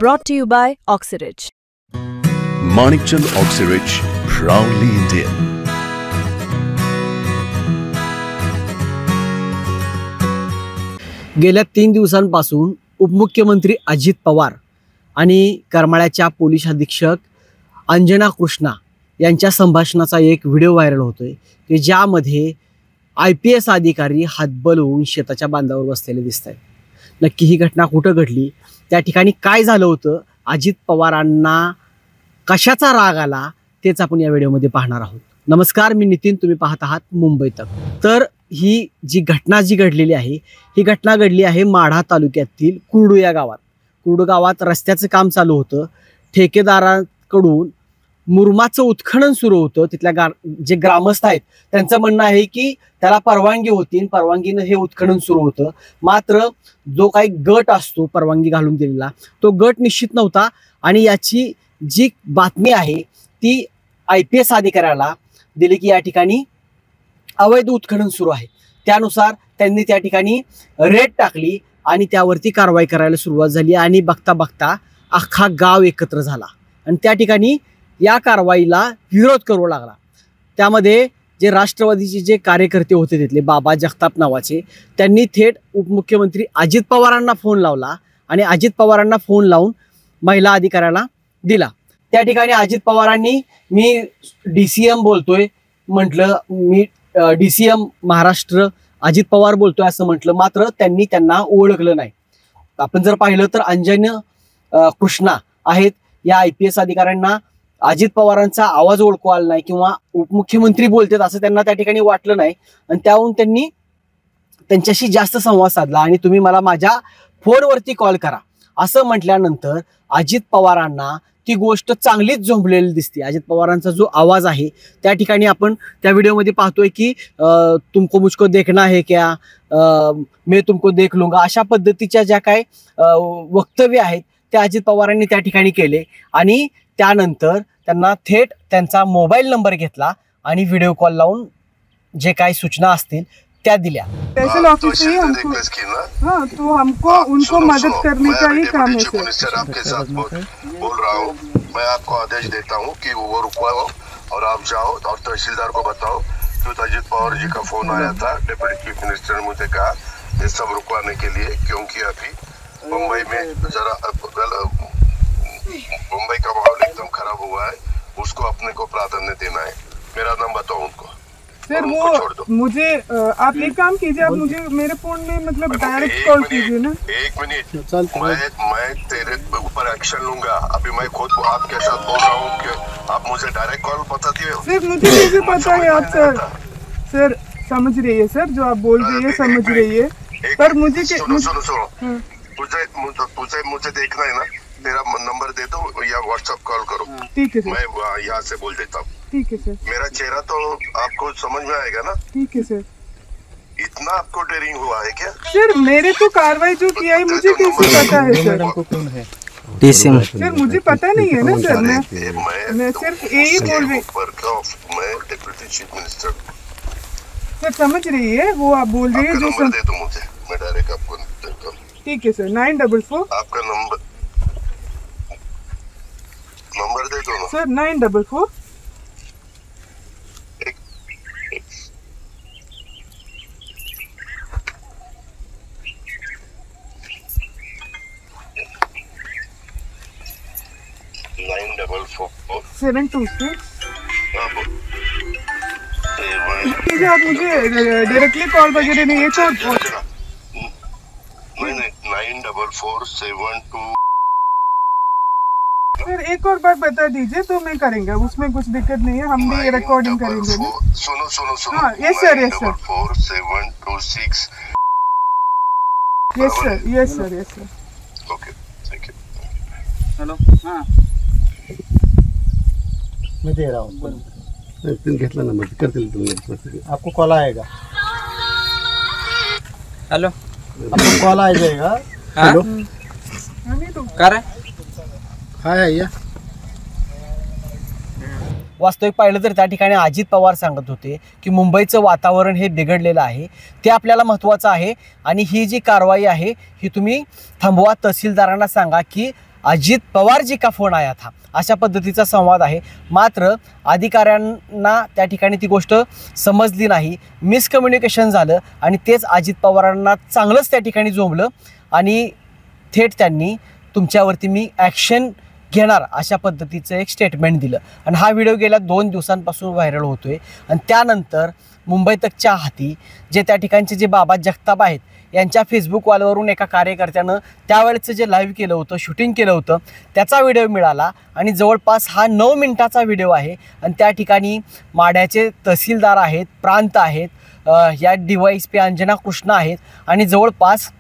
Brought to you by Oxyrich. Manikchand Oxyrich, proudly Indian. गेल्या 3 दिवसांपासून उपमुख्यमंत्री अजित पवार आणि करमाळ्याच्या पोलीस अधीक्षक अंजना कृष्णा यांच्या संभाषणाचा एक व्हिडिओ व्हायरल होतोय की ज्यामध्ये IPS अधिकारी हातबल होऊन शेताच्या बांधावर बसलेले दिसत आहेत. नक्की ही घटना कुठं घडली, त्या ठिकाणी काय झालं होतं, अजित पवारांना कशाचा राग आला, तेच आपण या व्हिडिओमध्ये पाहणार आहोत. नमस्कार, मी नितीन, तुम्ही पाहत आहात मुंबई तक. तर ही जी घटना घडलेली आहे, ही घटना घडली आहे माढा तालुक्यातील कुर्डू या गावात. कुर्डू गावात रस्त्याचं काम चालू होतं. ठेकेदाराकडून मुरमाचं उत्खनन सुरू होतं. तिथल्या जे ग्रामस्थ आहेत त्यांचं म्हणणं आहे की त्याला परवानगी होती, परवानगीनं हे उत्खनन सुरू होतं. मात्र जो काही गट असतो परवानगी घालून दिलेला, तो गट निश्चित नव्हता आणि याची जी बातमी आहे ती IPS अधिकाऱ्याला दिली की या ठिकाणी अवैध उत्खनन सुरू आहे. त्यानुसार त्यांनी त्या ठिकाणी रेड टाकली आणि त्यावरती कारवाई करायला सुरुवात झाली आणि बघता बघता अख्खा गाव एकत्र झाला आणि त्या ठिकाणी या कारवाईला विरोध करू लागला. त्यामध्ये जे राष्ट्रवादीचे जे कार्यकर्ते होते तिथले बाबा जगताप नावाचे, त्यांनी थेट उपमुख्यमंत्री अजित पवारांना फोन लावला आणि अजित पवारांना फोन लावून महिला अधिकाऱ्याला दिला. त्या ठिकाणी अजित पवारांनी मी DCM बोलतोय म्हटलं, मी DCM महाराष्ट्र अजित पवार बोलतोय असं म्हटलं. मात्र त्यांनी त्यांना ओळखलं नाही. आपण जर पाहिलं तर अंजना कृष्णा आहेत, या IPS अधिकाऱ्यांना अजित पवारांचा आवाज ओळखू आला नाही किंवा उपमुख्यमंत्री बोलतात असं त्यांना त्या ठिकाणी वाटलं नाही आणि त्याहून त्यांनी त्यांच्याशी जास्त संवाद साधला आणि तुम्ही मला माझ्या फोनवरती कॉल करा असं म्हटल्यानंतर अजित पवारांना ती गोष्ट चांगलीच झोंबलेली दिसते. अजित पवारांचा जो आवाज आहे त्या ठिकाणी आपण त्या व्हिडिओमध्ये पाहतोय की तुमको मुझको देखना है क्या, मैं तुमको देख लूंगा, अशा पद्धतीच्या ज्या काय वक्तव्य आहेत ते अजित पवारांनी त्या ठिकाणी केले आणि त्यानंतर त्यांना थेट त्यांचा मोबाईल नंबर घेतला आणि व्हिडिओ कॉल लावून जे काही सूचना असतील त्या दिल्या. स्पेशल ऑफिस ही हमको, हाँ, तो हमको उनको मदद करने का ही काम है सर. आपके साथ बोल रहा हूँ, मैं आपको आदेश देता हूँ कि वो रुकवाओ और आप जाओ और तहसीलदार को बताओ कि अजित पवार जी का फोन आया था, डिप्टी चीफ मिनिस्टर ने मुझे कहा ये सब रुकवाने के लिए, क्योंकि अभी मुंबई में जरा मुंबई का माहौल एकदम खराब हुआ है, उसको अपने को प्राधान्य देना है. मेरा नाम बताओ उनको सर. वो मुझे आप एक काम कीजिए, आप मुझे मेरे फोन में मतलब डायरेक्ट कॉल कीजिए ना. 1 मिनट, मैं तेरे ऊपर एक्शन लूंगा. अभी मैं खुद आपके साथ बोल रहा हूँ कि आप मुझे डायरेक्ट कॉल बताती हो. सर मुझे कैसे पता है आप सर समझ रही है सर, जो आप बोल रही है समझ रही है. पर मुझे सुनो मुझे देखना है ना, मेरा नंबर दे दो या व्हाट्सएप कॉल करो. ठीक है सर, मैं यहाँ से बोल देता हूँ. ठीक है सर. मेरा चेहरा तो आपको समझ में आएगा ना. ठीक है सर. इतना आपको डेयरिंग हुआ है क्या सर? मेरे तो कार्रवाई जो किया है मुझे कैसे पता है सर? कौन है? सर मुझे पता नहीं है ना सर. मैं सिर्फ यही बोल रही हूँ. मैं डिप्टी चीफ मिनिस्टर. सर समझ रही है, वो आप बोल रही है जो नंबर दे दो मुझे, मैं डायरेक्ट आपको देता हूँ. ठीक है सर. 944 आपका नंबर दे दो ना सर. 944 726. आप मुझे डायरेक्टली कॉल वगैरह नहीं, एक और 94472. सर एक और बार बता दीजिए तो मैं करेंगे, उसमें कुछ दिक्कत नहीं है, हम भी रिकॉर्डिंग करेंगे ना. सुनो. हाँ yes sir, yes sir. 4726. Yes sir, yes sir, yes sir. Okay, thank you. Hello. हाँ मैं दे रहा हूँ. घेतला नंबर करतील तुम्ही, आपको कॉल आएगा. हेलो, आपको कॉल आ जाएगा. हेलो, कर हाय या. वास्तविक पाहिलं तर त्या ठिकाणी अजित पवार सांगत होते की मुंबईचं वातावरण हे बिघडलेलं आहे, ते आपल्याला महत्त्वाचं आहे आणि ही जी कारवाई आहे ही तुम्ही थांबवा. तहसीलदारांना सांगा की अजित पवार जी का फोन आया था, अशा पद्धतीचा संवाद आहे। मात्र अधिकाऱ्यांना त्या ठिकाणी ती गोष्ट समजली नाही, मिसकम्युनिकेशन झालं आणि तेच अजित पवारांना चांगलंच त्या ठिकाणी जोमलं आणि थेट त्यांनी तुमच्यावरती मी ॲक्शन घेणार अशा पद्धतीचं एक स्टेटमेंट दिलं। आणि हा व्हिडिओ गेल्या 2 दिवसांपासून व्हायरल होतोय आणि त्यानंतर मुंबई तकच्या हाती जे त्या ठिकाणचे जे बाबा जगताप आहेत यांच्या फेसबुक वॉलवरून एका कार्यकर्त्यानं त्यावेळेचं जे लाईव्ह केलं होतं, शूटिंग केलं होतं, त्याचा व्हिडिओ मिळाला आणि जवळपास हा 9 मिनिटाचा व्हिडिओ आहे आणि त्या ठिकाणी माढ्याचे तहसीलदार आहेत, प्रांत आहेत, या DYSP अंजना कृष्णा आहेत आणि जवळपास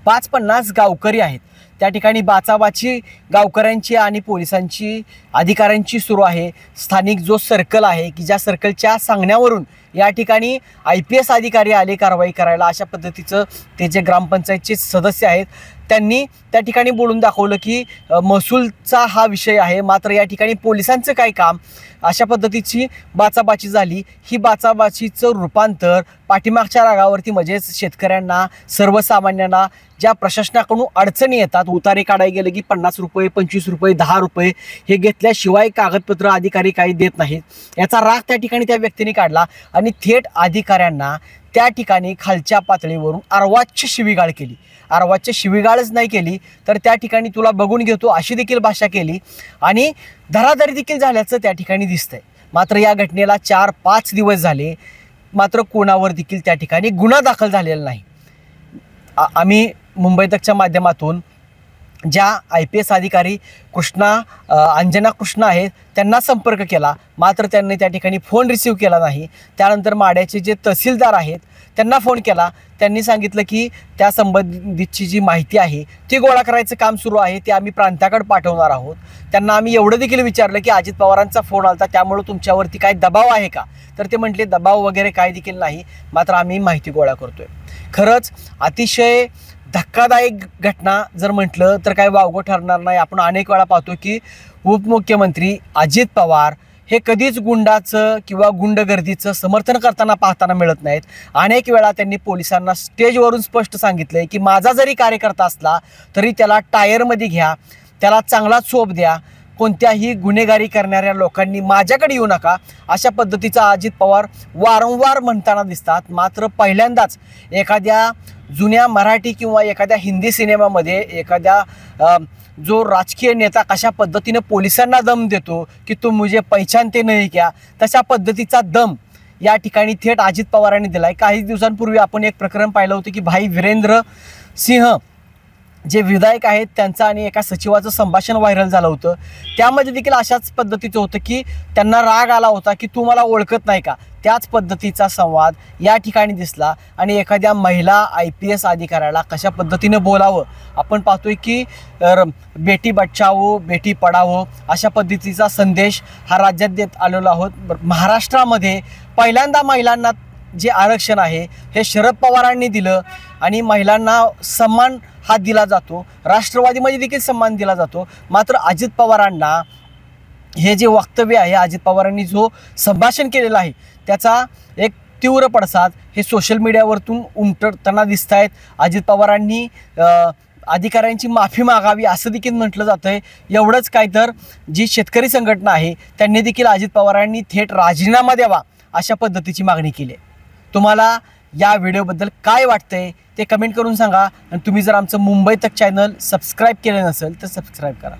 50 गावकरी आहेत। त्या ठिकाणी बाचाबाची गावकऱ्यांची आणि पोलिसांची अधिकाऱ्यांची सुरू आहे। स्थानिक जो सर्कल आहे की ज्या सर्कलच्या सांगण्यावरून या ठिकाणी IPS अधिकारी आले कारवाई करायला, अशा पद्धतीचं ते जे ग्रामपंचायतचे सदस्य आहेत त्यांनी त्या ठिकाणी बोलून दाखवलं की महसूलचा हा विषय आहे, मात्र या ठिकाणी पोलिसांचं काय काम, अशा पद्धतीची बाचाबाची झाली। ही बाचाबाचीचं रूपांतर पाठीमागच्या रागावरती म्हणजेच शेतकऱ्यांना, सर्वसामान्यांना ज्या प्रशासनाकडून अडचणी येतात, उतारे काढायला गेलं की 50 रुपये, 25 रुपये, 10 रुपये हे घेतल्याशिवाय कागदपत्र अधिकारी काही देत नाहीत, याचा राग त्या ठिकाणी त्या व्यक्तीने काढला आणि थेट अधिकाऱ्यांना त्या ठिकाणी खालच्या पातळीवरून अर्वाच्य शिवीगाळ केली। अर्वाच्य शिवीगाळच नाही केली तर त्या ठिकाणी तुला बघून घेतो अशी देखील भाषा केली आणि धराधरी देखील झाल्याचं त्या ठिकाणी दिसतंय। मात्र या घटनेला 4-5 दिवस झाले, मात्र कोणावर देखील त्या ठिकाणी गुन्हा दाखल झालेला नाही। आम्ही मुंबई तकच्या माध्यमातून ज्या IPS अधिकारी अंजना कृष्णा आहेत त्यांना संपर्क केला, मात्र त्यांनी त्या ठिकाणी फोन रिसीव केला नाही। त्यानंतर माढ्याचे जे तहसीलदार आहेत त्यांना फोन केला, त्यांनी सांगितलं की त्या संबंधितची जी माहिती आहे ती गोळा करायचं काम सुरू आहे, ते आम्ही प्रांताकडे पाठवणार आहोत। त्यांना आम्ही एवढं देखील विचारलं की अजित पवारांचा फोन आला त्यामुळे तुमच्यावरती काय दबाव आहे का, तर ते म्हटले दबाव वगैरे काय देखील नाही, मात्र आम्ही माहिती गोळा करतोय। खरंच अतिशय धक्कादायक घटना जर म्हटलं तर काय वावगं ठरणार नाही। आपण अनेक वेळा पाहतो की उपमुख्यमंत्री अजित पवार हे कधीच गुंडाचं किंवा गुंडगर्दीचं समर्थन करताना पाहताना मिळत नाहीत। अनेक वेळा त्यांनी पोलिसांना स्टेजवरून स्पष्ट सांगितलंय की माझा जरी कार्यकर्ता असला तरी त्याला टायरमध्ये घ्या, त्याला चांगला चोप द्या, कोणत्याही गुन्हेगारी करणाऱ्या लोकांनी माझ्याकडे येऊ नका, अशा पद्धतीचा अजित पवार वारंवार म्हणताना दिसतात। मात्र पहिल्यांदाच एखाद्या जुन्या मराठी किंवा एखाद्या हिंदी सिनेमामध्ये एखाद्या जो राजकीय नेता कशा पद्धतीने पोलिसांना दम देतो की तुम मुझे पहचानते नहीं क्या, तशा पद्धतीचा दम या ठिकाणी थेट अजित पवारांनी दिलाय। काही दिवसांपूर्वी आपण एक प्रकरण पाहिलं होतं की भाई वीरेंद्र सिंह जे विधायक आहेत त्यांचं आणि एका सचिवाचं संभाषण व्हायरल झालं होतं, त्यामध्ये देखील अशाच पद्धतीचं होतं की त्यांना राग आला होता की तू मला ओळखत नाही का, त्याच पद्धतीचा संवाद या ठिकाणी दिसला। आणि एखाद्या महिला IPS अधिकाऱ्याला कशा पद्धतीने बोलावं आपण पाहतोय की बेटी बचाओ बेटी पढाओ अशा पद्धतीचा संदेश हा राज्यात देत आलेलो आहोत। महाराष्ट्रामध्ये पहिल्यांदा महिलांना जे आरक्षण आहे हे शरद पवारांनी दिलं आणि महिलांना सन्मान हा दिला जातो, राष्ट्रवादीमध्ये देखील सन्मान दिला जातो। मात्र अजित पवारांना हे जे वक्तव्य आहे, अजित पवारांनी जो संभाषण केलेलं आहे त्याचा एक तीव्र पडसाद हे सोशल मीडियावरतून उमटताना दिसत आहेत। अजित पवारांनी अधिकाऱ्यांची माफी मागावी असं देखील म्हटलं जातं आहे। एवढंच काय तर जी शेतकरी संघटना आहे त्यांनी देखील अजित पवारांनी थेट राजीनामा द्यावा अशा पद्धतीची मागणी केली आहे। तुम्हाला या व्हिडिओबद्दल काय वाटतंय ते कमेंट करून सांगा आणि तुम्ही जर आमचं मुंबई तक चॅनल सबस्क्राईब केलं नसेल तर सबस्क्राईब करा।